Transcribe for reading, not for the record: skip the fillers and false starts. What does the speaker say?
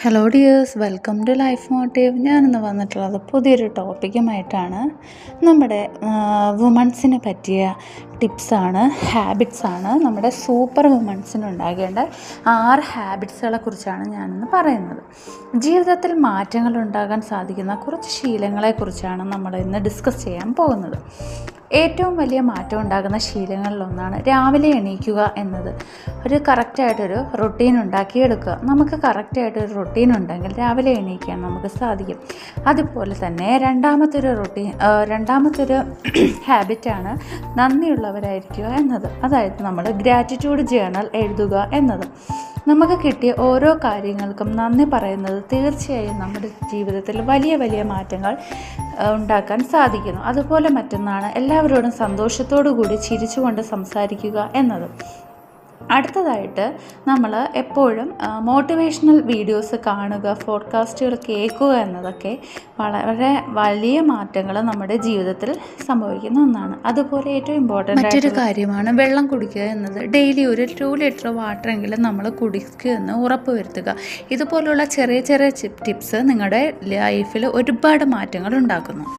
Hello dears, welcome to life motive. ഞാനിന്ന് വന്നിട്ടുള്ളത് പുതിയൊരു ടോപ്പിക്കുമായിട്ടാണ്. നമ്മുടെ വുമൺസിന് പറ്റിയ ടിപ്സാണ്, ഹാബിറ്റ്സാണ്. നമ്മുടെ സൂപ്പർ വുമൺസിന് ഉണ്ടാകേണ്ട 6 ഹാബിറ്റ്സുകളെ കുറിച്ചാണ് ഞാനിന്ന് പറയുന്നത്. ജീവിതത്തിൽ മാറ്റങ്ങൾ ഉണ്ടാകാൻ സാധിക്കുന്ന കുറച്ച് ശീലങ്ങളെക്കുറിച്ചാണ് നമ്മൾ ഇന്ന് ഡിസ്കസ് ചെയ്യാൻ പോകുന്നത്. ഏറ്റവും വലിയ മാറ്റം ഉണ്ടാകുന്ന ശീലങ്ങളിലൊന്നാണ് രാവിലെ എണീക്കുക എന്നത്. ഒരു കറക്റ്റായിട്ടൊരു റൊട്ടീൻ ഉണ്ടാക്കിയെടുക്കുക. നമുക്ക് കറക്റ്റായിട്ടൊരു റൊട്ടീൻ ഉണ്ടെങ്കിൽ രാവിലെ എണീക്കാൻ നമുക്ക് സാധിക്കും. അതുപോലെ തന്നെ രണ്ടാമത്തൊരു ഹാബിറ്റാണ് നന്ദിയുള്ളവരായിരിക്കുക എന്നത്. അതായത് നമ്മൾ ഗ്രാറ്റിറ്റ്യൂഡ് ജേർണൽ എഴുതുക എന്നത്. നമുക്ക് കിട്ടിയ ഓരോ കാര്യങ്ങൾക്കും നന്ദി പറയുന്നത് തീർച്ചയായും നമ്മുടെ ജീവിതത്തിൽ വലിയ വലിയ മാറ്റങ്ങൾ ഉണ്ടാക്കാൻ സാധിക്കുന്നു. അതുപോലെ മറ്റൊന്നാണ് എല്ലാവരോടും സന്തോഷത്തോടു കൂടി ചിരിച്ചുകൊണ്ട് സംസാരിക്കുക എന്നത്. അടുത്തതായിട്ട് നമ്മൾ എപ്പോഴും മോട്ടിവേഷണൽ വീഡിയോസ് കാണുക, പോഡ്കാസ്റ്റുകൾ കേൾക്കുക എന്നതൊക്കെ വളരെ വലിയ മാറ്റങ്ങൾ നമ്മുടെ ജീവിതത്തിൽ സംഭവിക്കുന്ന ഒന്നാണ്. അതുപോലെ ഏറ്റവും ഇമ്പോർട്ടൻ്റ് മറ്റൊരു കാര്യമാണ് വെള്ളം കുടിക്കുക എന്നത്. ഡെയിലി ഒരു 2 ലിറ്റർ വാട്ടറെങ്കിലും നമ്മൾ കുടിക്കുക എന്ന് ഉറപ്പ് വരുത്തുക. ഇതുപോലുള്ള ചെറിയ ചെറിയ ടിപ്സ് നിങ്ങളുടെ ലൈഫിൽ ഒരുപാട് മാറ്റങ്ങൾ ഉണ്ടാക്കുന്നു.